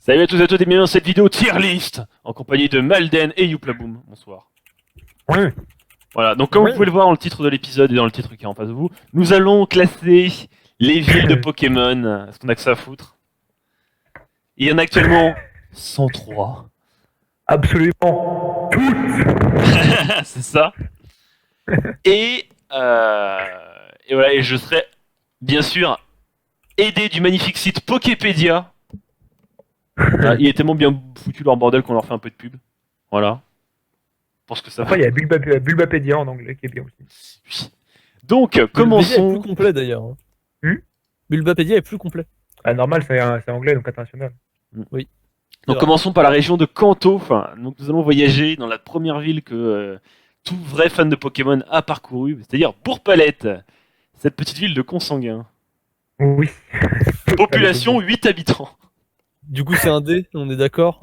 Salut à tous et à toutes et bienvenue dans cette vidéo tier list en compagnie de Malden et Youplaboom. Bonsoir. Oui. Voilà, donc comme Oui. vous pouvez le voir dans le titre de l'épisode et dans le titre qui est en face de vous, nous allons classer les villes de Pokémon. Est-ce qu'on a que ça à foutre? Il y en a actuellement 103. Absolument toutes. C'est ça. Et, et voilà, et je serai bien sûr aidé du magnifique site Poképédia. Voilà, il est tellement bien foutu leur bordel qu'on leur fait un peu de pub. Voilà. Pour ce que ça Après, fait. il y a Bulbapédia en anglais qui est bien aussi. Donc, Bulbapédia est commençons. plus complet d'ailleurs. Bulbapédia est plus complet. Ah, normal, c'est anglais, donc international. Donc vrai. commençons par la région de Kanto. Enfin, donc nous allons voyager dans la première ville que tout vrai fan de Pokémon a parcouru, c'est-à-dire Bourg-Palette, cette petite ville de consanguins. Oui. Population 8 habitants. Du coup, c'est un D, on est d'accord.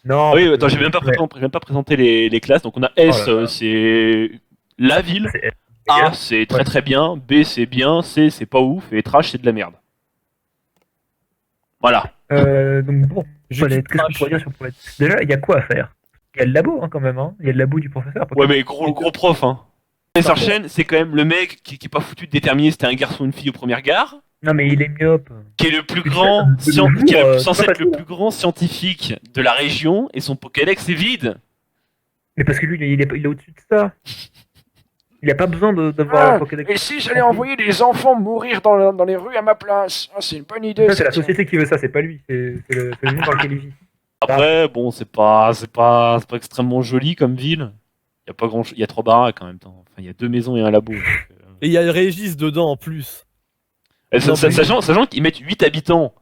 Non. Ah oui, parce attends, que- j'ai même pas présenté les classes. Donc on a S, Oh là là. c'est la ville. C'est- A, c'est très Ouais. très bien. B, c'est bien. C, c'est pas ouf. Et Trash, c'est de la merde. Voilà. Donc bon, Je qu'est-ce quitte qu'on pourrait dire sur Palette? Déjà, il y a quoi à faire? Il y a le labo quand même, hein. Il y a le labo du professeur. Ouais, mais gros prof, hein. Professeur Chen, c'est quand même le mec qui est pas foutu de déterminer si c'était un garçon ou une fille au premier regard, Non, mais il est myope. qui est le plus Tu grand, sais, de nos qui est jours, censé c'est pas être le facile, plus grand scientifique de la région, et son Pokédex est vide. Mais parce que lui, il est au-dessus de ça. Il a pas besoin d'avoir un Pokédex. Et si j'allais envoyer des enfants mourir dans les rues à ma place? Ah, c'est une bonne idée. Ça, c'est la ça. société qui veut ça, c'est pas lui. C'est le monde dans lequel il vit. Après, bon, c'est pas extrêmement joli comme ville. Il y a pas grand, il y a 3 baraques en même temps. Enfin, il y a 2 maisons et un labo. Donc, Et il y a le Régis dedans en plus. Non, mais- sachant qu'ils mettent 8 habitants,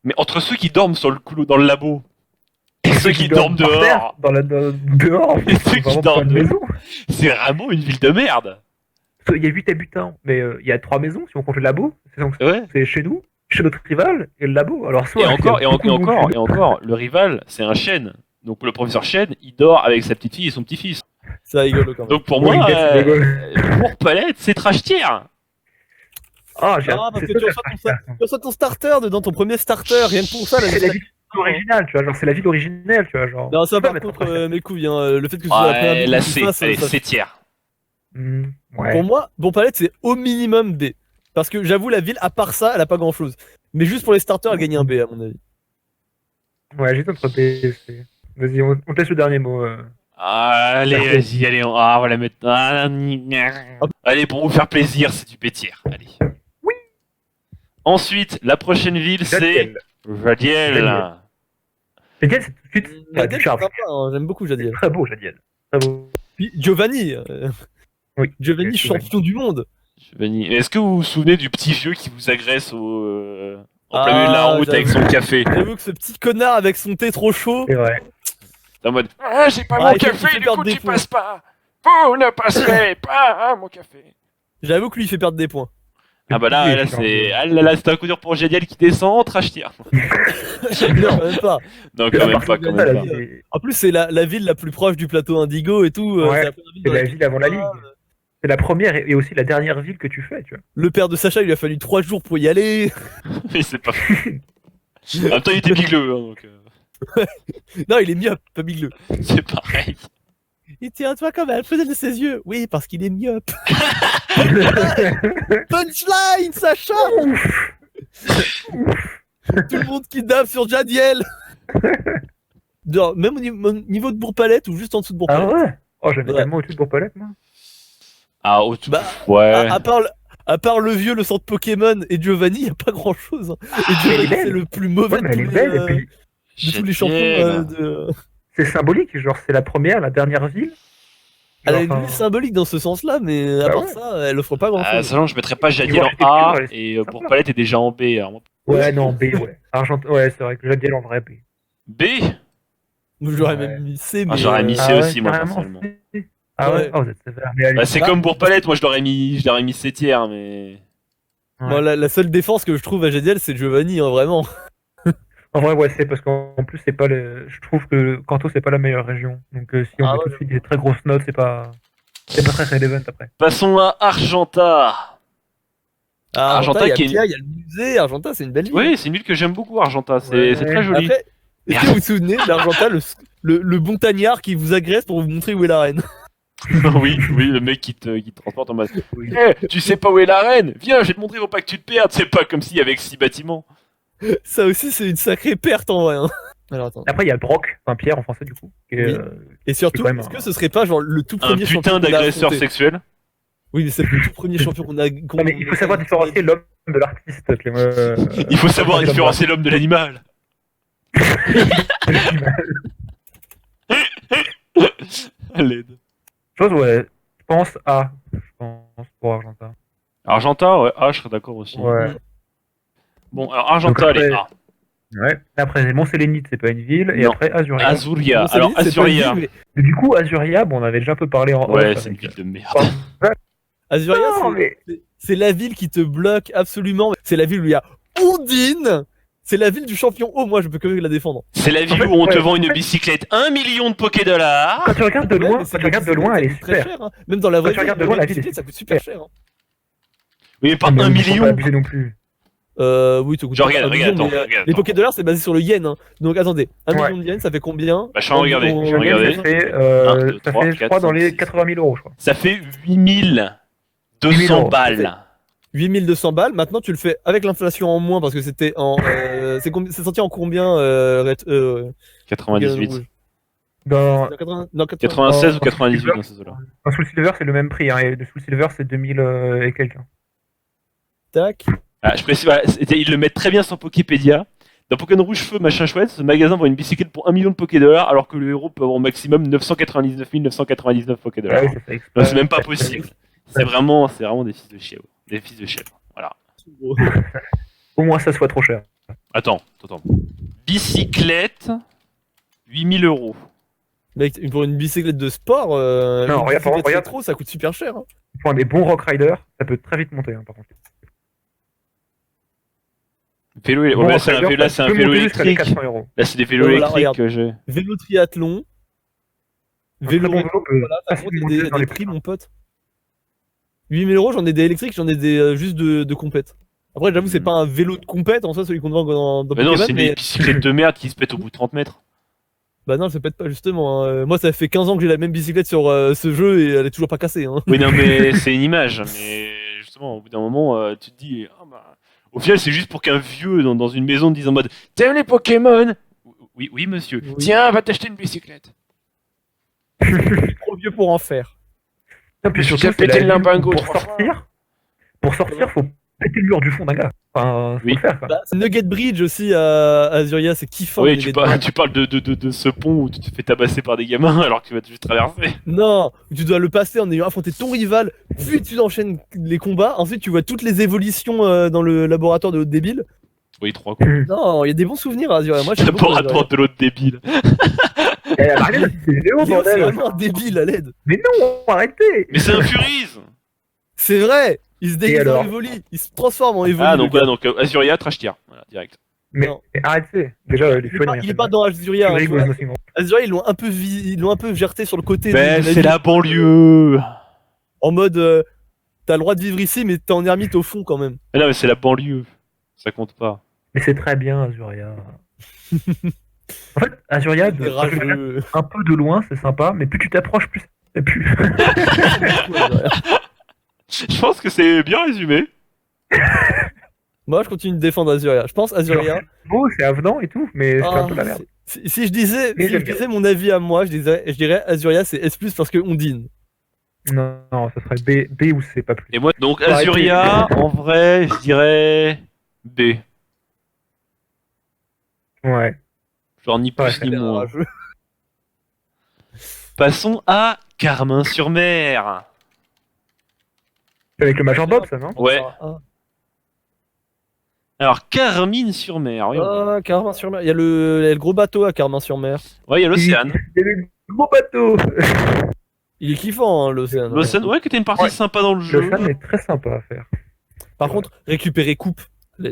mais entre ceux qui dorment sur le couloir dans le labo et ceux qui dorment par terre, dehors, dehors, Et ceux qui vraiment dorment pas de maison. c'est vraiment une ville de merde. Il y a 8 habitants, mais il y a 3 maisons si on compte le labo. Ouais. C'est chez nous, chez notre rival et le labo. Alors soit Et encore, il y a beaucoup de monde chez le rival, c'est un chêne. Donc le professeur Chêne, il dort avec sa petite fille et son petit-fils. C'est rigolo quand même. Donc pour Oui, moi, c'est rigolo. pour Palette, c'est trash tier. nous. Ah, j'ai Ah, parce c'est que ça, tu reçois ton starter dedans, ton premier starter, rien que pour ça. c'est la ville originale, tu vois, genre c'est la ville originelle, tu vois, genre. Non, ça Tu peux par mettre contre, en place. mes couilles, hein, le fait que ce soit la première Ouais, ville là que tu c'est, fasses, allez, ça- c'est tier. Ouais. Pour moi, Bon Palette, c'est au minimum B. Parce que j'avoue, la ville, à part ça, elle a pas grand chose. Mais juste pour les starters, elle gagne un B à mon avis. Ouais, j'ai entre B et C. Vas-y, on te laisse le dernier mot. Allez, vas-y, allez, on va la mettre. Allez, pour vous faire plaisir, c'est du B tier. Allez. Oui. Ensuite, la prochaine ville, c'est Jadiel. Jadiel. Jadiel. Jadiel, c'est tout de suite. Ah, Jadiel, du c'est charme. sympa, hein, j'aime beaucoup Jadiel. Très beau, Jadiel. Très beau. Puis Giovanni, Oui. Giovanni, Ok, champion du monde. Mais est-ce que vous vous souvenez du petit vieux qui vous agresse en plein milieu de la route avec son j'avoue. café? J'avoue que ce petit connard avec son thé trop chaud. C'est vrai. En mode, Ah, j'ai pas Ah, mon il fait café, du perdre coup des tu points. passes pas. Vous ne passerez pas mon café. J'avoue que lui il fait perdre des points. ah bah là c'est, ah là là, c'est un coup dur pour Jadiel qui descend, trash tier. Non, quand même pas. Non, quand même pas, quand Ça, même la pas. ville, En plus, c'est la ville la plus proche du plateau Indigo et tout. Ouais, c'est la première ville c'est dans la laquelle ville avant la tu ligue. vas. C'est la première et aussi la dernière ville que tu fais, tu vois. Le père de Sacha, il lui a fallu 3 jours pour y aller. Mais c'est pas fou. En même temps, il était bigleux, hein, donc Non, il est myope, pas bigleux. c'est pareil. Il tient à toi comme elle faisait de ses yeux. Oui, parce qu'il est myope. Punchline, Sacha. Tout le monde kidnappe sur Jadiel. Non, même au niveau de Bourg-Palette ou juste en dessous de Ah Bourg-Palette. ouais. Oh, j'avais Ouais. tellement au-dessus de Bourg-Palette, moi. Ah, au tout. Bah, Ouais. À part le vieux, le centre Pokémon et Giovanni, il n'y a pas grand chose. Et elle est Giovanni, belle. c'est le plus mauvais Ouais, mais elle est de tous belle. les, Et puis, de tous les champions Jadiel. de. c'est symbolique, genre, c'est la première, la dernière ville. Elle a Genre, une enfin, ville symbolique dans ce sens-là, mais à Bah part ouais. ça, elle offre pas grand Ah, chose. sachant que je mettrais pas Jadiel Niveau en A architecture, et sympa. Bourg-Palette est déjà en B. Alors, moi, Ouais, non, B, ouais. Ouais, c'est vrai que Jadiel en vrai B. B. J'aurais Ouais. même mis C, mais. Ah, j'aurais mis C Ah ouais, aussi, moi, carrément, personnellement. C. Ah ouais, Ouais. oh, vous êtes sévère. Mais allez, Bah, c'est Bah, comme Bourg-Palette, moi je l'aurais mis C tiers, mais. Moi, la seule défense que je trouve à Jadiel, c'est Giovanni, hein, vraiment. en vrai, ouais, c'est parce qu'en plus, c'est pas le. Je trouve que Kanto, c'est pas la meilleure région. Donc, si on Ah met ouais, tout de suite des très grosses notes, c'est pas très relevant après. Passons à Argenta. Ah, Argenta Argenta, il y a qui est- Pia, il y a le musée. Argenta, c'est une belle ville. Oui, c'est une ville que j'aime beaucoup, Argenta. C'est Ouais. c'est très joli. Après, Est-ce que vous vous souvenez d'Argentin, le bon tagnard qui vous agresse pour vous montrer où est la reine? Oui, le mec qui te transporte en mode Eh, tu sais pas où est la reine? Viens, je vais te montrer, faut pas que tu te perdes. C'est pas comme s'il y avait 6 bâtiments. Ça aussi, c'est une sacrée perte en vrai. Hein. Alors attends. Après, il y a le Broc, enfin Pierre en français du coup. Qui est, Oui. Et surtout, quand même est-ce que ce serait pas genre le tout Un premier champion putain qu'on a d'agresseur affronté? sexuel. Oui, mais c'est le tout premier champion qu'on a. Non, mais il faut savoir différencier l'homme de l'artiste, Clément. Il faut savoir différencier l'homme de l'animal. À l'aide. Chose, ouais. Je pense A. Je pense pour Argentin. Argenta, ouais, je serais d'accord aussi. Ouais. Bon, alors Argenta, Donc elle est après- A. Ouais. Après, Montsélénite, c'est pas une ville. Et Non. après, Azuria. Azuria. Bon, c'est Alors dit, c'est pas Azuria. une ville, Mais du coup, Azuria, bon, on avait déjà un peu parlé en Ouais, off c'est une avec- ville de merde. mais Azuria, Non, mais c'est la ville qui te bloque absolument. C'est la ville où il y a Ondine. C'est la ville du champion haut. Moi, je peux que la défendre. C'est la ville En fait, où on te ouais. vend une bicyclette 1 million de Pokédollars. quand tu regardes de Ouais, loin, mais quand tu regardes de loin, elle est très super. cher. Hein. Même dans la vraie Quand tu regardes de vie, loin, la une ville est bicyclette, ça coûte super cher. Hein. Oui, mais pas Mais 1 il faut pas million. abuser non plus. Oui, ça coûte Je pas regarde, un million, regarde, mais, regarde, les attends. Pokédollars, c'est basé sur le yen. Hein. Donc attendez, 1 Ouais. million de yens, ça fait combien? Bah, je suis en train de regarder, En- je suis en train de regarder. Ça fait, Un, deux, ça trois, fait, je quatre, crois, dans cinq, les six. 80 000 euros, je crois. Ça fait 8 000 8200 euros. balles. 8200 balles. Maintenant, tu le fais avec l'inflation en moins parce que c'était en. C'est sorti en combien 98. Rouge Dans, Non, 80 non, 80. 96 ou en 98 Silver. dans ces eaux-là. dans Soul Silver, c'est le même prix. Hein, et de Soul Silver, c'est 2000 et quelques. Hein. Tac. Ah, je précise, voilà, ils le mettent très bien sur Poképédia. Dans Pokémon Rouge Feu, machin chouette, ce magasin vend une bicyclette pour 1 million de Pokédollars alors que le héros peut avoir au maximum 999 999 Pokédollars. Ouais, c'est ça, exprès. Non, c'est même pas possible. C'est vraiment des fils de chèvre. Des fils de chèvre. Voilà. Au moins, ça soit trop cher. Attends. Bicyclette, 8000 euros. Mec, pour une bicyclette de sport, Non, une regarde, bicyclette regarde. rétro, ça coûte super cher. Hein. Pour un des bons Rock Riders, ça peut très vite monter, hein, par contre. Vélo, Bon, ouais, là, c'est un Rock vélo, Rider, là, c'est un ça peut vélo monter jusqu'à les électrique. 400 euros. Là, c'est des vélos Voilà, électriques regarde. que j'ai. Vélo triathlon. Un Vélo très bon rétro, vélo peut voilà, ça facilement compte monter des, dans des les prix, mon pote. 8000 euros, j'en ai des électriques, j'en ai des juste de compète. Après, j'avoue, c'est pas un vélo de compète en soi, celui qu'on vend dans Mais non, Pokémon, c'est mais des bicyclettes de merde qui se pètent au bout de 30 mètres. bah non, elle se pète pas justement. Hein. Moi, ça fait 15 ans que j'ai la même bicyclette sur ce jeu et elle est toujours pas cassée. Hein. Oui, non, mais c'est une image. Mais justement, au bout d'un moment, tu te dis, ah, bah, au final, c'est juste pour qu'un vieux dans une maison te dise en mode, T'aimes les Pokémon? oui, monsieur. Oui. Tiens, va t'acheter une bicyclette. Je suis trop vieux pour en faire. Non, puis Je surtout, t'ai c'est pété la le ville où limbago pour 3 sortir, faut péter le mur du fond d'un gars. Enfin, faut Oui. le faire, quoi. Bah, Nugget Bridge aussi à Azuria, c'est kiffant. Oui, le tu, Nugget par- Bridge. tu parles de ce pont où tu te fais tabasser par des gamins alors que tu vas juste traverser. Non, tu dois le passer en ayant affronté ton rival, puis tu enchaînes les combats, ensuite tu vois toutes les évolutions dans le laboratoire de l'autre débile. Oui, 3 coups. Non, il y a des bons souvenirs à Azuria. Moi, j'aime beaucoup Laboratoire de l'autre débile. Eh, arrête, c'est Léo, Azuria. C'est bordel. vraiment un débile à l'aide. Mais non, arrêtez. Mais c'est un Furize. C'est vrai. Il se déguise en alors Evoli, il se transforme en Evoli. Ah, le donc gars. voilà, donc Azuria, trash tier. Voilà, direct. Mais Non. arrêtez. Déjà, les Il est feux, pas, il est pas dans Azuria. Hein, tu vois. Azuria, ils l'ont un peu jeté sur le côté. Ben, de c'est ville. la banlieue. En mode, t'as le droit de vivre ici, mais t'es en ermite au fond quand même. Mais non, mais c'est la banlieue. Ça compte pas. Mais c'est très bien, Azuria. En fait, Azuria, C'est rageux. un peu de loin, c'est sympa, mais plus tu t'approches, plus c'est plus. Je pense que c'est bien résumé. Moi, je continue de défendre Azuria. Je pense Azuria. Beau, c'est avenant et tout, mais c'est un peu la merde. Si je disais, Mais si je j'aime bien. disais mon avis à moi, je dirais Azuria c'est S+ parce que Ondine. Non, non, ça serait B ou C, pas plus. Et moi, donc Faut arrêter. Azuria, en vrai, je dirais B. Ouais. Genre ni plus Ouais, ni C'est moins. rageux. Passons à Carmin-sur-Mer. C'est avec le Major Bob, ça, non? Ouais. Ah, Alors, Carmine-sur-Mer. Oui, ah, Carmin-sur-Mer. Il y a le gros bateau à Carmin-sur-Mer. ouais, il y a l'océan. Il y a le gros bateau. Il est kiffant, hein, l'océan. L'océan, ouais, qui était une partie Ouais. sympa dans le jeu. Le fan est très sympa à faire. Par contre, récupérer coupe. Il y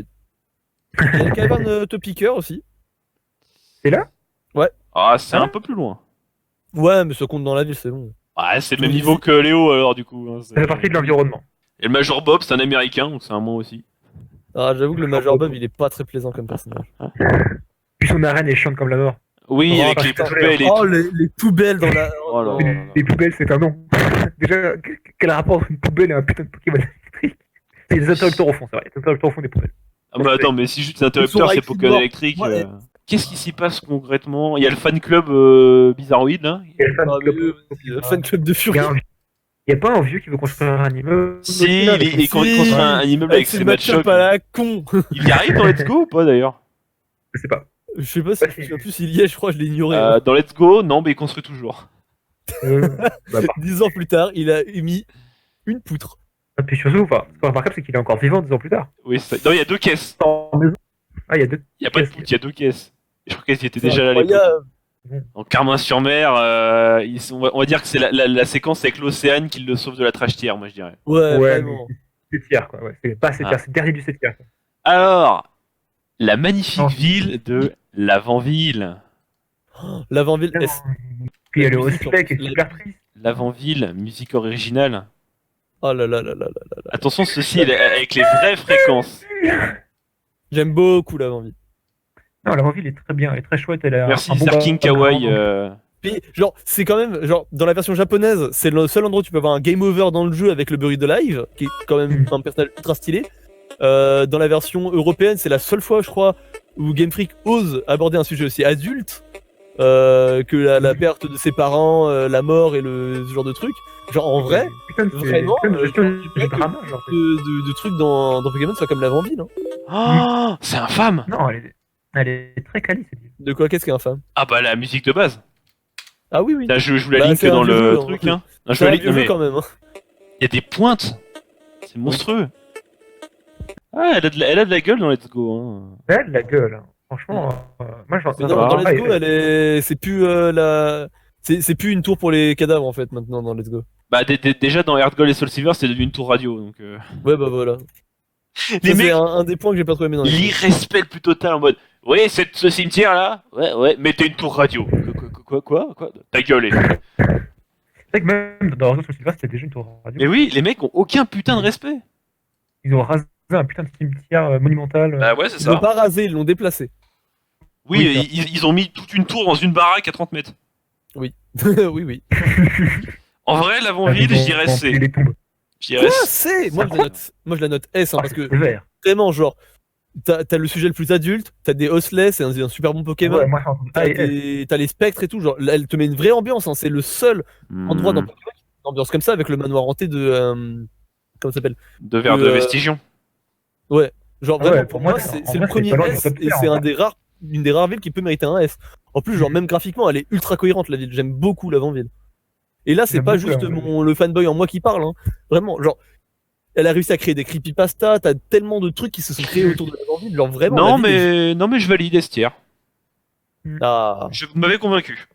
a le caverne Topiqueur aussi. C'est là? Ah, c'est Hein un peu plus loin. Ouais, mais ça compte dans la ville, c'est bon. Ouais, c'est le même niveau que Léo, alors, du coup. Hein, Ça fait partie de l'environnement. Et le Major Bob, c'est un américain, donc c'est un moi aussi. Ah, j'avoue que le Major Bob, il est pas très plaisant comme personnage. Puis son arène est chiante comme la mort. Oui, Oh, avec les putain, poubelles et Oh, tout. les poubelles dans la. Oh là non. là. Les poubelles, c'est un nom. Déjà, quel rapport entre une poubelle et un putain de Pokémon électrique? C'est les interrupteurs au fond, c'est vrai. Les interrupteurs au fond des poubelles. Ah bah attends, mais si juste les Ils interrupteurs, sont c'est avec Pokémon mort. électrique. Ouais. Qu'est-ce qui s'y passe concrètement? Il y a le fan club bizarroïde là. Il y a le fan Ah, mais club. fan club de Il furie. y a pas un vieux qui veut construire un immeuble Si, aussi, là, il avec est- son- il construit un immeuble avec ses ses match-up match-up. à la con. Il y arrive dans Let's Go ou pas d'ailleurs? Je sais pas. Je sais pas si je me souviens plus s'il y est, je crois que je l'ai ignoré. Dans Let's Go, non, mais il construit toujours. Bah, par- 10 ans plus tard, il a émis une poutre. Et puis surtout, enfin, ce qui est remarquable, c'est qu'il est encore vivant 10 ans plus tard. Oui, non, il y a 2 caisses. En maison. Ah, il y a deux. Il y a pas de caisses. poutre, il y a 2 caisses. Je crois qu'elles y étaient C'est déjà là à l'époque. incroyable. Donc Carmin-sur-Mer, on va dire que c'est la séquence avec l'océan qui le sauve de la trash tier, moi je dirais. Ouais, Ouais, vraiment. C'est tiers, quoi. Ouais. C'est pas 7 Ah. tiers, c'est le dernier du 7 tiers. Quoi. Alors, la magnifique Non. ville de L'Avant-Ville. L'avant-ville. Puis il y a le musique, Ospec qui est la- super triste. L'Avant-Ville, musique originale. Oh là là là là là. Attention, ceci est avec les vraies fréquences. J'aime beaucoup l'avant-ville. Non, la ville est très bien, elle est très chouette. Elle a Merci un bon Zerking background. Kawaii. Puis, genre, c'est quand même, genre, dans la version japonaise, c'est le seul endroit où tu peux avoir un game over dans le jeu avec le Burrito Live, qui est quand même un personnage ultra stylé. Dans la version européenne, c'est la seule fois, je crois, où Game Freak ose aborder un sujet aussi adulte que la perte de ses parents, la mort et ce genre de trucs. Genre, en vrai, Putain, c'est vraiment, putain de gestion je du dirais que drama, genre. de trucs dans Pokémon soit comme l'avant-ville. Hein. Oh, c'est infâme. Non, elle est très quali, cette ville. De quoi, qu'est-ce qu'est infâme? Ah bah la musique de base. Ah oui, oui. Là, je vous la Bah, link c'est un dans vieux le jeu, truc. hein. Hein. Non, je C'est vous la un link, vieux non, jeu mais quand même. Hein. il y a des pointes. C'est monstrueux. Ah, elle a de la gueule dans Let's Go. Hein. Elle a de la gueule. Hein. Franchement, moi, j'en Mais dans Ah, Let's Go, c'est plus c'est plus une tour pour les cadavres en fait maintenant dans Let's Go. Bah déjà dans Heart Gold et Soul Silver, c'est devenu une tour radio. Donc, Ouais bah voilà. les Ça, c'est mecs, un des points que j'ai pas trouvé aimé dans Let's Go. l'irrespect le plus total en mode. Oui, ce cimetière là. Ouais, mettez une tour radio. Quoi Ta gueule. C'est vrai que même dans Horizon Silver, c'était déjà une tour radio. Mais oui, les mecs ont aucun putain de respect. Ils ont rasé un putain de cimetière monumental. Bah ouais, c'est Ils l'ont ça. pas rasé, ils l'ont déplacé. Oui, Oui, ils ont mis toute une tour dans une baraque à 30 mètres. oui oui. En vrai, l'avant-ville, je dirais C. Les tombes. Je dirais Quoi C. c'est Moi je la note S hein, parce que C'est vert. vraiment genre t'as le sujet le plus adulte, t'as des Osselets, c'est un super bon Pokémon. Ouais, moi, je suis en train de- T'as les spectres et tout, genre elle te met une vraie ambiance, hein, c'est le seul endroit dans Hmm. Pokémon qui a une ambiance comme ça avec le manoir hanté de comment ça s'appelle? De verre de Vestigion. Genre Ouais, vraiment pour pour moi, moi c'est- en c'est le vrai, premier c'est pas loin du S top et tier, c'est en une des rares villes qui peut mériter un S. En plus genre même graphiquement elle est ultra cohérente la ville, j'aime beaucoup l'avant-ville. Et là c'est J'aime pas beaucoup juste l'avant-ville. le fanboy en moi qui parle, hein. Vraiment genre elle a réussi à créer des creepypasta, t'as tellement de trucs qui se sont créés autour de l'avant-ville, genre vraiment. Non, la ville est- mais je valide Estière. Ah. Vous m'avez convaincu.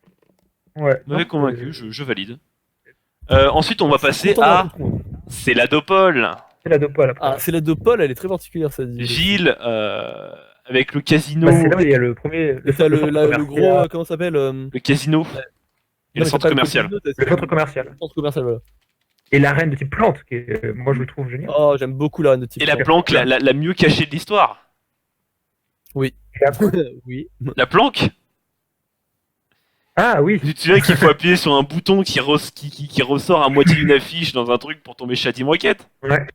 Ouais. Vous m'avez Non, convaincu, je valide. Ensuite, on va passer Content à d'avoir tout le monde. C'est la Dopole. C'est la dopa, là. Ah c'est la de Paul, elle est très particulière cette ville. Ville avec le casino. Bah, c'est là où il y a le premier. Et t'as le centre gros commercial. comment ça s'appelle Le casino et le centre commercial. Le centre commercial. Le centre commercial voilà. Et l'arène de type plante, qui est, moi, je le trouve génial. Oh j'aime beaucoup la reine de type. Et la planque la mieux cachée de l'histoire. Et après- Oui. La planque. Ah oui. Tu te souviens qu'il faut appuyer sur un bouton qui ressort à moitié d'une affiche dans un truc pour tomber chez Team Rocket. Ouais.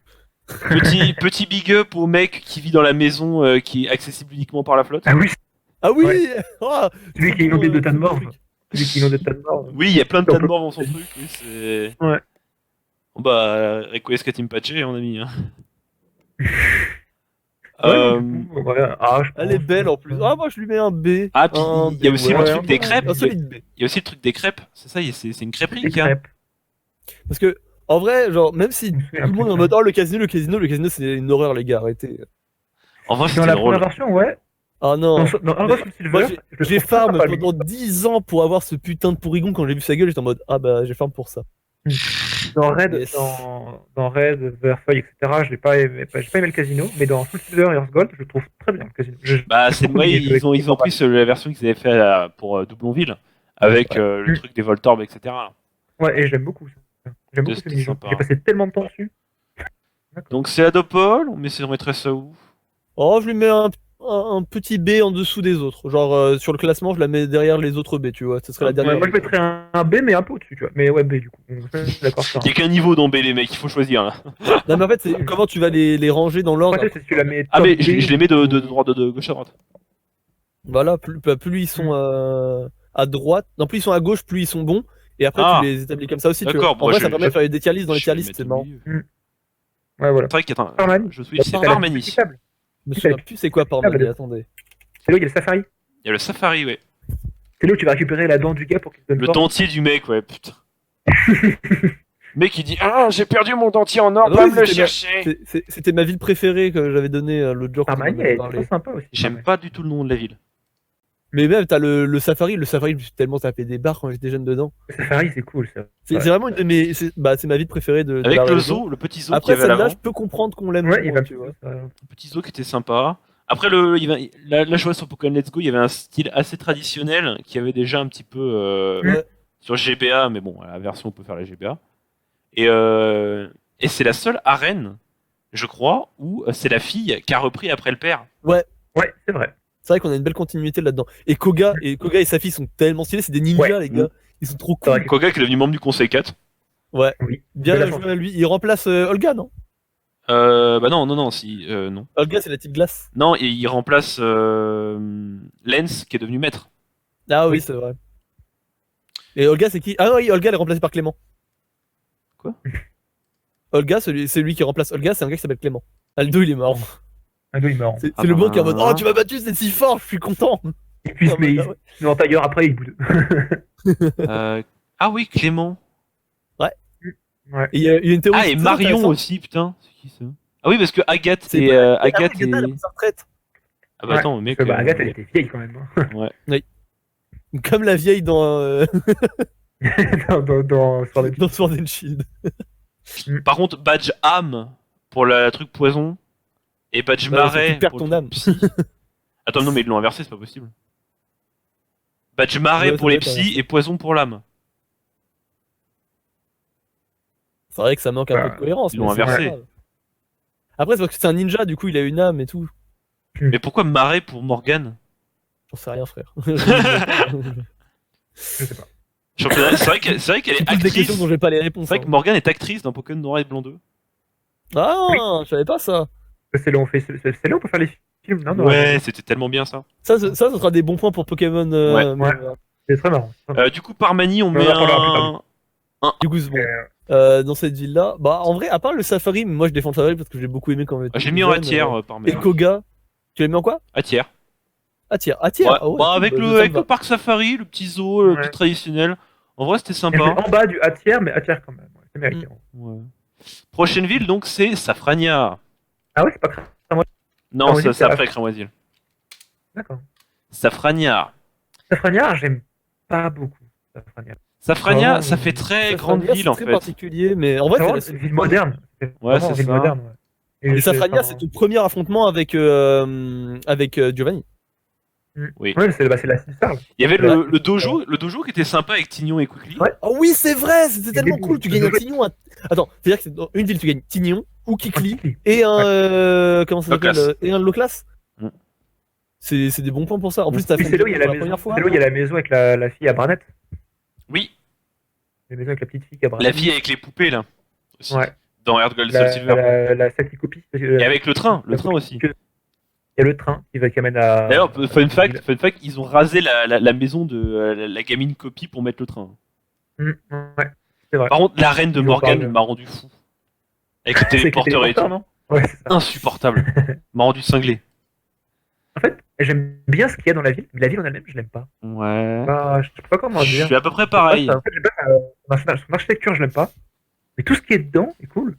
Petit big up au mec qui vit dans la maison qui est accessible uniquement par la flotte. Ah oui, Ah oui. Ouais. Oh, celui qui est inondé de tas de morts. truc. Celui qui est inondé de tas de morts. Oui, il y a plein de tas de morts dans son truc. Oui, c'est... Ouais. Bon bah, Request Team Patché, mon ami. Hein. Ouais, du coup, ouais, ah, je Elle est pense- belle en plus. Ah moi je lui mets un B. Ah, puis Un il y a B, aussi ouais, le truc un des B, crêpes. Un solide B. Il y a aussi le truc des crêpes. C'est ça, c'est une crêperie Des qu'il y a. crêpes. Parce que en vrai genre même si Je me tout souviens le monde est en plus. mode oh le casino c'est une horreur les gars arrêtez. En vrai, Dans c'était la drôle. première version, ouais. Ah non. Dans Argos Silver, Moi je le j'ai trouve très farm sympa, lui. pendant 10 ans pour avoir ce putain de pourrigon quand j'ai vu sa gueule j'étais en mode ah bah j'ai farm pour ça. Dans Red, Yes. dans Red, Verfeuille, etc., j'ai pas aimé le casino, mais dans Soul Silver et Earth Gold, je trouve très bien le casino. Bah, c'est trouve moi, qu'il est ils ont pris la version qu'ils avaient fait pour Doublonville avec le truc des Voltorbes, etc. Ouais, et j'aime beaucoup ça. J'aime beaucoup ce C'était mini-jeu. sympa. J'ai passé tellement de temps dessus. Donc c'est Adopole, on mettrait ça où? Oh je lui mets un petit B en dessous des autres. Genre sur le classement, je la mets derrière les autres B, tu vois. Ce serait la dernière. Moi, je mettrais un B, mais un peu au-dessus, tu vois. Mais ouais, B, du coup. Je suis d'accord sur Il y a qu'un niveau dans B, les mecs, il faut choisir là. Non, mais en fait, c'est comment tu vas les ranger dans l'ordre. Après, c'est si tu la mets. Ah, top mais B, je les mets de ou- droite, de gauche à droite. Voilà, plus ils sont à droite, non, plus ils sont à gauche, plus ils sont bons. Et après, Ah. tu les établis comme ça aussi. Tu vois. D'accord, bon, En vrai, je- ça permet de faire des tier lists dans les Je tier vais listes, mettre c'est au marrant. milieu. Ouais, voilà. C'est vrai qu'attends, Parmani. je switch, c'est T'as T'as la Parmani. discutable. Je me T'as souviens la- plus c'est quoi t'as Parmani, la- attendez. C'est là où il y a le safari. Il y a le Safari, ouais. C'est là où tu vas récupérer la dent du gars pour qu'il te donne Le force. dentier du mec, ouais, putain. Mec, il dit Ah, j'ai perdu mon dentier en or, Ah va oui, me le c'était bien. chercher. C'était ma ville préférée que j'avais donnée l'autre jour quand on en Parmani, avait elle est parlé. trop sympa aussi. j'aime Parmani. pas du tout le nom de la ville. Mais même, t'as le safari, je me suis tellement tapé des barres quand j'étais jeune dedans. Le safari, c'est cool, ça. C'est Ouais. vraiment une de mes. C'est ma ville préférée de Avec la le région. zoo, le petit zoo Après qu'il y avait à celle-là, l'avant. je peux comprendre qu'on l'aime Ouais, il moins, va tu vois. Le petit zoo qui était sympa. Après, là, je vois sur Pokémon Let's Go, il y avait un style assez traditionnel qui avait déjà un petit peu Ouais. sur GBA, mais bon, la version on peut faire la GBA. Et c'est la seule arène, je crois, où c'est la fille qui a repris après le père. Ouais, c'est vrai. C'est vrai qu'on a une belle continuité là-dedans. Et Koga et sa fille sont tellement stylés, c'est des ninjas, Ouais. les gars. Ils sont trop C'est vrai cool. Koga qui est devenu membre du Conseil 4. Ouais. Oui. Bien Belle joué à lui. Il remplace Olga, non? Bah non, si, non. Olga, c'est la type glace. Non, et il remplace Lens qui est devenu maître. Ah oui, Oui. c'est vrai. Et Olga, c'est qui? Ah oui, Olga, elle est remplacée par Clément. Quoi? Olga, c'est lui qui remplace Olga, c'est un gars qui s'appelle Clément. Aldo, il est marrant. Un dos, il est marrant. C'est Ah le bah. bon qui est en mode Oh, tu m'as battu, c'est si fort, je suis content. Et puis, Ah, mais bah, ouais. dans ta gueule, après, il boude. Ah oui, Clément. Ouais. Et il y a une théorie Ah, et très Marion intéressante. aussi, putain. C'est qui ça? Ah oui, parce que Agathe C'est et. pas- Ah oui, Agathe Agatha, elle a et. pris sa retraite. Ah bah attends, mec. Parce que, bah, Agathe, elle était vieille quand même. Hein. Comme la vieille dans, dans Sword and dans Sword and Shield. Par contre, badge âme pour la truc poison et badge Ouais, marais tu perds pour ton le âme. psy. Attends, non, mais ils l'ont inversé, c'est pas possible. Badge marais Ouais, pour ça les doit être psys et poison pour l'âme. C'est vrai que ça manque un peu de Bah, cohérence. ils l'ont mais c'est inversé. pas grave. Après, c'est parce que c'est un ninja, du coup, il a une âme et tout. Mais pourquoi marais pour Morgane? J'en sais rien, frère. Je sais pas. Championnat- C'est vrai qu'elle est Tu poses des actrice. questions dont j'ai pas les C'est réponses. vrai que Morgane est actrice dans Pokémon Noir et Blanc 2. Ah, je savais pas ça. C'est là où on fait, c'est là où on peut faire les films, non? Ouais, c'était tellement bien ça. Ça, ce sera des bons points pour Pokémon. Ouais. mais, C'est très marrant. Du coup, Parmani, on On met en parlera plus un. du coup, c'est bon. Euh, Dans cette ville-là, bah en vrai, à part le Safari, mais moi je défends le Safari parce que j'ai beaucoup aimé quand même. Ah, j'ai mis en A tiers, Parmani. Et Koga, tu l'as mis en quoi? A tiers. Ah tiers, Ouais. ah ouais, Bah, cool, avec bah, ça me avec va. le parc safari, le petit zoo, le Ouais. petit traditionnel. En vrai, c'était elle sympa. met en bas du A tiers, mais A tiers quand même. Ouais, c'est mérité. Ouais. Prochaine ville, donc, c'est Safrania. Ah ouais, c'est pas grave. Non, Cramoisil, ça, c'est c'est après Cramoisil. D'accord. Safrania. Safrania, j'aime pas beaucoup. Safrania. Safrania, Oh, ça fait très Safrania, grande ville, c'est en très fait. particulier, mais en vrai, C'est vraiment c'est une ville moderne. C'est Ouais, vraiment c'est une ville ça. moderne. Ouais. Et Safrania, enfin, c'est ton premier affrontement avec Giovanni. Oui. Ouais, c'est la Cité Sarl. Il y avait Ouais. le dojo qui était sympa avec Tignon et Quickly. Ouais. Oh oui, c'est vrai, c'était Le tellement début, cool. Tu le gagnes un jeu. Tignon. Attends, c'est-à-dire que c'est dans une ville, tu gagnes Tignon ou Kikli Kikli. et un comment ça s'appelle Loclas. et un Loclas. Mm. C'est des bons points pour ça. En plus, t'as Oui, fait c'est là où il y a la pour maison. première fois. C'est là où il y a la maison avec la fille à Barnett. Oui, La maison avec la petite fille qui a Barnett. la fille avec les poupées, là. Aussi. Ouais. Dans Earth Gold Soul Silver. La celle qui copie. Et avec le train aussi. Il y a le train qui amène à. D'ailleurs, fun fact, ils ont rasé la maison de la gamine copie pour mettre le train. Ouais, c'est vrai. Par contre, la reine de Ils en Morgane parlent. m'a rendu fou. Avec le C'est avec les téléporteur et tout. téléporteurs, non? Ouais, c'est ça. Insupportable. M'a rendu cinglé. En fait, j'aime bien ce qu'il y a dans la ville, mais la ville en elle-même, je l'aime pas. Ouais. Bah, je sais pas comment Je dire. suis à peu près pareil. En fait, j'aime pas son architecture, je l'aime pas. Mais tout ce qui est dedans est cool.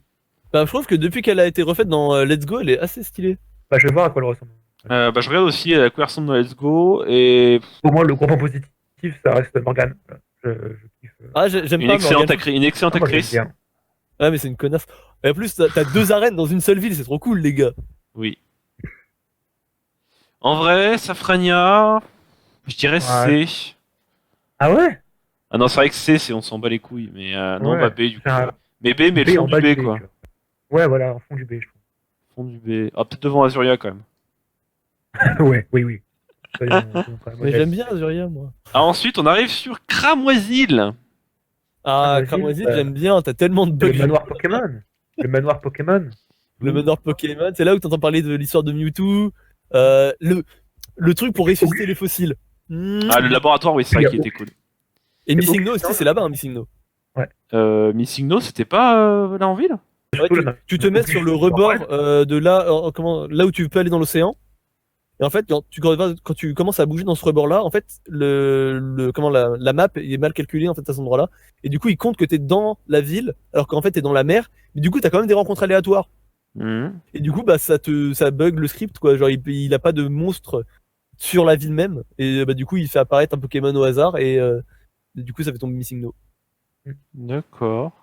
Bah, je trouve que depuis qu'elle a été refaite dans Let's Go, elle est assez stylée. Bah, je vais voir à quoi elle ressemble. Bah, je regarde aussi à quoi elle ressemble dans Let's Go et Pour moi, le gros point positif, ça reste Morgane. Je kiffe. Ah, j'aime une pas excellente, Morgane. une excellente Moi, j'aime actrice. bien. Ah, mais c'est une connasse. Et en plus, t'as 2 arènes dans une seule ville, c'est trop cool, les gars. Oui. En vrai, Safrania, je dirais Ouais. C. Ah ouais? Ah non, c'est vrai que C, on s'en bat les couilles. Mais non, Ouais. bah B du coup. C'est un Mais B, mais le B fond en du bas B, du quoi. tu vois. Ouais, voilà, en fond du B, je trouve. Fond du B. Ah, peut-être devant Azuria quand même. Ouais, oui, oui. Soyons quand même Mais honnêtes. j'aime bien Azuria, moi. Ensuite, on arrive sur Cramoisil. Ah, Vas-y, Cramoisil, j'aime bien, t'as tellement de C'est bugs. le manoir Pokémon. Le manoir Pokémon. Le manoir Pokémon, c'est là où t'entends parler de l'histoire de Mewtwo. Le truc pour ressusciter les fossiles. Ah, le laboratoire, oui, c'est vrai qu'il était cool. Et Missing No aucun- aussi, c'est là-bas, hein, Missing No. Missing No, c'était pas là en ville? Ouais, Surtout le- tu te mets sur le rebord de là, là où tu peux aller dans l'océan. Et en fait, quand tu commences à bouger dans ce rebord-là, en fait, la map est mal calculée en fait à cet endroit-là. Et du coup, il compte que t'es dans la ville, alors qu'en fait t'es dans la mer. Mais du coup, t'as quand même des rencontres aléatoires. Mhm. Et du coup, bah ça bug le script quoi. Genre, il a pas de monstre sur la ville même. Et bah du coup, il fait apparaître un Pokémon au hasard et du coup, ça fait tomber Missing No. D'accord.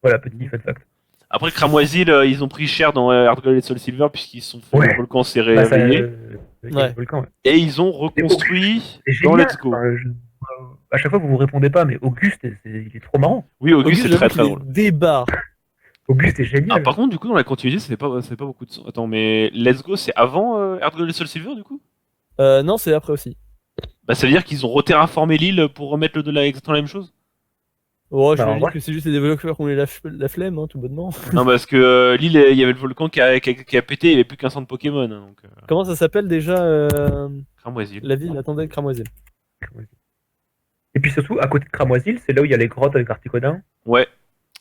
Voilà, petit fun fact. Après, Cramoisil, ils ont pris cher dans Heart Gold et Soul Silver puisqu'ils se sont fait Ouais. le volcan s'est Bah, ça, réveillé. il y a Ouais. le volcan, ouais. Et ils ont reconstruit C'est dans génial. Let's Go. Enfin, à chaque fois, vous répondez pas, mais Auguste, il est trop marrant. Oui, Auguste, c'est très j'avoue très qu'il drôle. est débarre. Auguste est Ah, génial. par contre, du coup, dans la continuité, c'est pas beaucoup de sens. Attends, mais Let's Go, c'est avant Heart Gold et Soul Silver, du coup? Non, c'est après aussi. Bah, ça veut dire qu'ils ont reterraformé l'île pour remettre le de la exactement la même chose? Oh, Bah, en j'imagine vrai. que c'est juste les développeurs qui ont eu la flemme, hein, tout bonnement. Non, parce que l'île, il y avait le volcan qui a pété, il y avait plus qu'un centre Pokémon. Hein, donc, Comment ça s'appelle déjà Cramoisil. la ville? Attendez, Cramoisil. Et puis surtout, à côté de Cramoisil, c'est là où il y a les grottes avec Articodin. Ouais.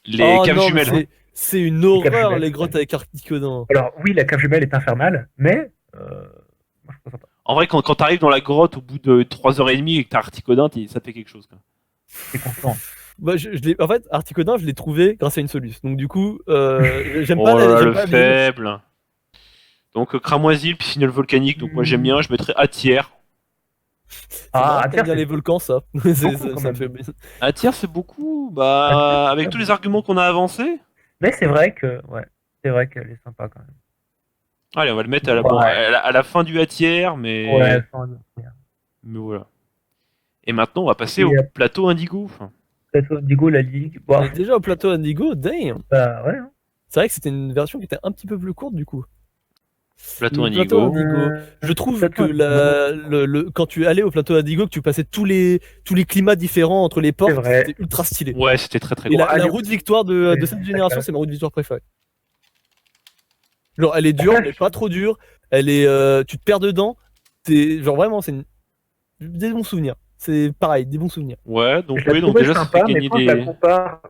Les Oh caves non, mais jumelles. c'est une caves horreur, jumelles. les grottes avec Articodin. Alors, oui, la cave jumelle est infernale, mais. Moi, je trouve ça sympa. En vrai, quand t'arrives dans la grotte au bout de 3h30 et que t'as Articodin, ça te fait quelque chose. Quoi. C'est constant. Bah, en fait, Articodin, je l'ai trouvé grâce à une soluce. Donc, du coup, j'aime Oh pas là là, j'aime le pas la ville. faible. Donc, Cramoisil, piscine volcanique. Donc, moi, j'aime bien. Je mettrais Atière. C'est Ah, marrant, à t'aimes terre, bien c'est les volcans, ça. quand Ça me même. fait bien. Atière, c'est beaucoup. Bah, avec tous les arguments qu'on a avancés. Mais c'est vrai que. Ouais. C'est vrai qu'elle est sympa quand même. Allez, on va le mettre à la, bon, Ouais. à la fin du Atière, mais... Ouais, sans dire. mais voilà. Et maintenant, on va passer Et au après- plateau Indigo. Plateau Indigo, la Ligue. Bon, On est déjà au plateau Indigo, damn. bah, ouais. Hein. C'est vrai que c'était une version qui était un petit peu plus courte, du coup. Plateau Le plateau Indigo. Indigo. Je trouve Plateau que Indigo. quand tu allais au plateau Indigo, que tu passais tous les climats différents entre les portes, vrai. c'était ultra stylé. Ouais, c'était très très Et cool. la allez, route victoire de c'est- cette c'est génération, clair. c'est ma route victoire préférée. Genre, elle est dure, Ouais. mais pas trop dure. Elle est, tu te perds dedans. Genre vraiment, des bons souvenirs. C'est pareil, des bons souvenirs. Ouais, donc Je la oui, donc trouvais déjà, ça sympa, fait mais gagner quand je la des... compare,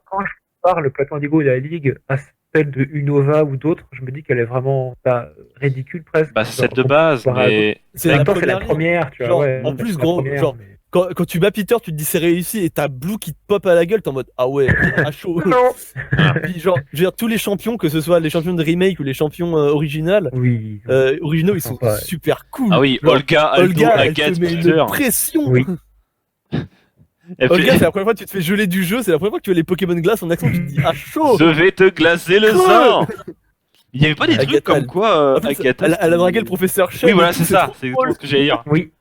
le plateau Indigo de la Ligue à celle de Unova ou d'autres, je me dis qu'elle est vraiment pas ridicule presque. Bah, c'est celle de Genre, base, comparé à mais... C'est En la même temps, c'est la ligne. première, tu vois. Genre, ouais, en c'est plus, la gros, première, genre, mais- quand tu bats Peter, tu te dis c'est réussi et t'as Blue qui te pop à la gueule, t'es en mode ah ouais, à chaud. Non. Puis genre, je veux dire, tous les champions, que ce soit les champions de remake ou les champions originaux, Oui. originaux, ils sont Sympa, ouais. super cool. Ah oui, Genre, Olga, Aldo, Olga, elle Agathe, te met Peter. une pression. Oui. Elle Olga, fait... c'est la première fois que tu te fais geler du jeu, c'est la première fois que tu as les Pokémon glace en accent, tu te dis ah chaud. Je vais te glacer le Creux. sang. Il y avait pas des trucs Agatha, comme quoi En plus, Agatha, elle a c'était- dragué le professeur Chen. Oui, voilà, et tout, c'est ça, trop c'est drôle. exactement ce que j'allais dire. Oui.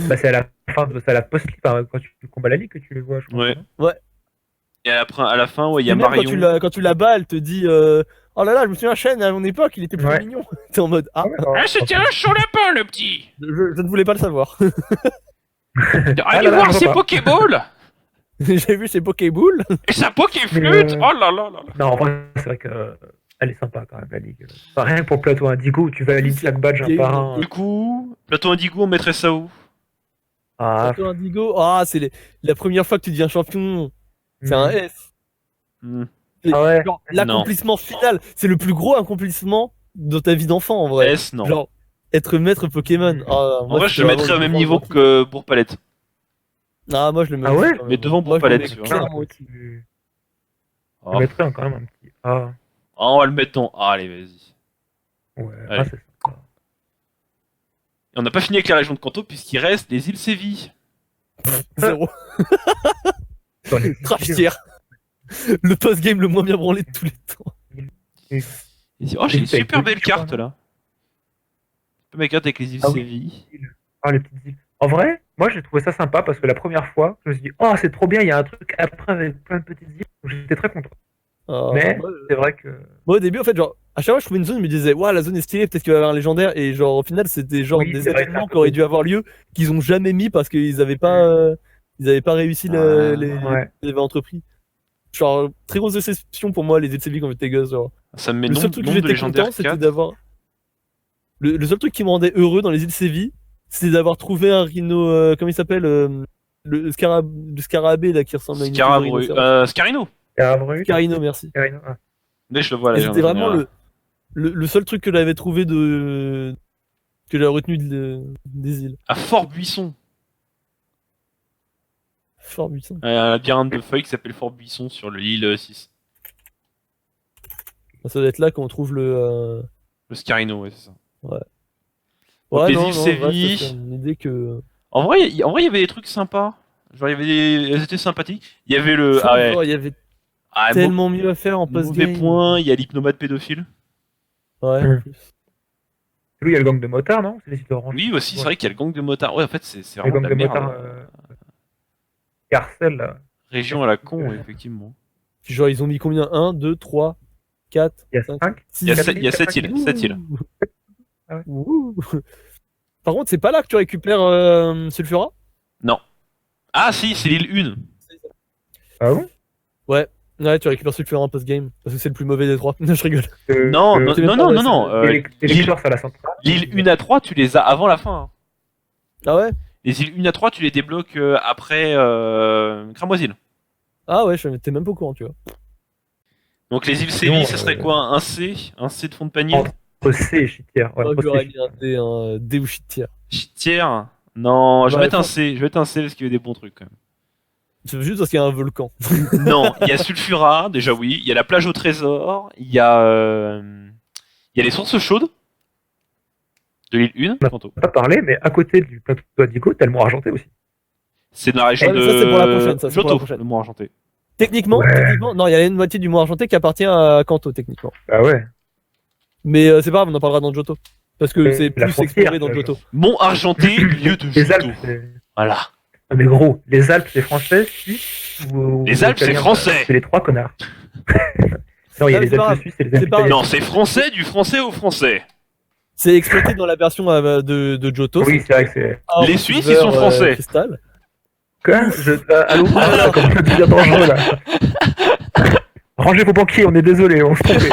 Bah, c'est à la fin c'est à la post quand tu combats la Ligue que tu les vois, je crois. Ouais. non Et après, à la fin, ouais, il y Et a même Marion. quand tu la bats, elle te dit oh là là, je me souviens Chen à mon époque, il était plus Ouais. mignon. T'es en mode ah, Ouais, alors, Ah, c'était un chaud lapin, le petit. je ne voulais pas le savoir. Allez là là, voir je ses vois pas. Pokéballs J'ai vu ses Pokéboules. et sa Pokéflûte. Mais, Oh là là là là. Non, en vrai, c'est vrai que elle est sympa quand même, la Ligue. Enfin, rien que pour le plateau Indigo où tu valides chaque badge Il y un a par une- un. Du coup, plateau Indigo, on mettrait ça où? Ah, Plateau Indigo, ah, c'est la première fois que tu deviens champion. C'est un S. Hmm. Ah ouais. Genre, l'accomplissement final, c'est le plus gros accomplissement de ta vie d'enfant en vrai. S, non. Genre, être maître Pokémon. Ah, En moi, vrai, c'était je le mettrais vraiment au même le niveau plus que Bourg-Palette. Ah, moi je le mets. Ah aussi, ouais quand même. Mais devant Moi, je le Bourg-Palette, mets tu vois. clairement au-dessus. Je Oh. mettrais quand même un petit. Ah, Oh, on va le mettre en A, allez, vas-y. ouais. Allez. Ah, c'est sympa. Et on n'a pas fini avec la région de Kanto puisqu'il reste les îles Séville. Zéro. Dans les- Crash tier. Le post-game le moins bien branlé de tous les temps. Il dit, oh, j'ai une Ils payent super plus, belle je crois, carte non là. Super belle carte avec les îles Ah oui. Séville. Ah, les petites îles. En vrai, moi j'ai trouvé ça sympa parce que la première fois, je me suis dit, oh, c'est trop bien, il y a un truc après avec plein de petites îles. Donc, j'étais très content. Mais Moi, c'est vrai que. au début, en fait, genre, à chaque fois que je trouvais une zone, je me disais, waouh, la zone est stylée, peut-être qu'il va y avoir un légendaire. Et genre, au final, c'était genre Oui, des c'est vrai, événements c'est un qui peu auraient con. dû avoir lieu, qu'ils ont jamais mis parce qu'ils avaient pas, réussi Ouais. les avaient entrepris. Genre, très grosse déception pour moi, les LCV quand j'étais gosse. Genre. Ça me met Le seul truc que nombre de j'étais légendaires content, c'était 4. d'avoir. Le seul truc qui me rendait heureux dans les îles Séville, c'était d'avoir trouvé un rhino. Comment il s'appelle le scarabée là qui ressemble à une espèce de Scarabru. rhinocéros. Scarino. Carabru, Scarino, merci. Carino, ah. Mais je le vois là. Et c'était vraiment le seul truc que j'avais trouvé de. Que j'avais retenu des îles. À Fort Buisson. Fort Buisson. Un labyrinthe de feuilles qui s'appelle Fort Buisson sur l'île 6. Ça doit être là qu'on trouve le. Le Scarino, ouais, c'est ça. Ouais, les non, îles non, Séville. c'est une idée que. En vrai, il y avait des trucs sympas. Genre, il y avait elles étaient sympathiques. Il y avait le. Ah ouais. Genre, il y avait Ah, tellement mieux à faire en mauvais post-game. point. Il y a l'hypnomate pédophile. Ouais, Mm. en plus. Lui, il y a le gang de motards, non? C'est les îles d'Orange. Oui, aussi, c'est Ouais. vrai qu'il y a le gang de motards. Ouais, en fait, c'est Le vraiment gang de de la merde. motards. Carcel, là. Région à la con, effectivement. Puis genre, ils ont mis combien 1, 2, 3, 4, Il y a 5, 5. 6. Il y a 7 îles. 7 îles. Ah ouais. Ouh. Par contre, c'est pas là que tu récupères Sulfura? Non. Ah, si, c'est l'île 1. Ah bon? Ouais, tu récupères Sulfura en post-game. Parce que c'est le plus mauvais des trois. Non, je rigole. Non, non, c'est même non, pas non, vrai, non, non. Les lecteurs, ça la centrale. L'île 1 à 3, tu les as avant la fin. Hein. Ah ouais? Les îles 1 à 3, tu les débloques après Cramoisil. Ah ouais, je t'es même pas au courant, tu vois. Donc les îles Sinon, Séville, ce serait quoi? Un C de fond de panier? Entre C et Chitière. Ouais, Moi, entre j'aurais C et mis un D, un D ou shit tier. Chitière? Non, je vais Ouais, mettre un faut- C. Je vais mettre un C parce qu'il y a des bons trucs quand même. C'est juste parce qu'il y a un volcan. Non, il y a Sulfura, déjà oui. Il y a la plage au trésor. Il y a les sources chaudes de l'île 1. Tantôt. On n'a pas parlé, mais à côté du plateau d'Adigo, t'as le Mont Argenté aussi. C'est dans la région Ouais, mais de ça, c'est pour la prochaine, ça, c'est pour la Johto, prochaine. le Mont Argenté. Techniquement, Ouais. non, il y a une moitié du Mont Argenté qui appartient à Kanto, techniquement. Bah ouais. Mais c'est pas grave, on en parlera dans Johto. Parce que c'est La plus frontière, exploré dans ça, Johto. Mont Argenté, lieu de Les Johto. Alpes, c'est. Voilà. Ah, mais gros, les Alpes, c'est français, suisse ou. Les Alpes, c'est italien, français. C'est les trois connards. Non, il y a Ah, les c'est pas Alpes grave. suisses et les C'est Alpes pas- italiennes. Non, c'est français, du français au français. C'est exploité dans la version de Johto. Oui, c'est vrai que c'est. Or, Les Suisses, Silver, ils sont français. Cristal. Quoi allô ça commence à devenir dangereux là. Rangez vos banquiers, on est désolé, on se trompait.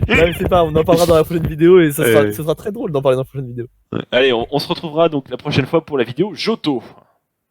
Non, mais c'est pas, on en parlera dans la prochaine vidéo et ça Ouais. sera très drôle d'en parler dans la prochaine vidéo. Allez, on se retrouvera donc la prochaine fois pour la vidéo Johto.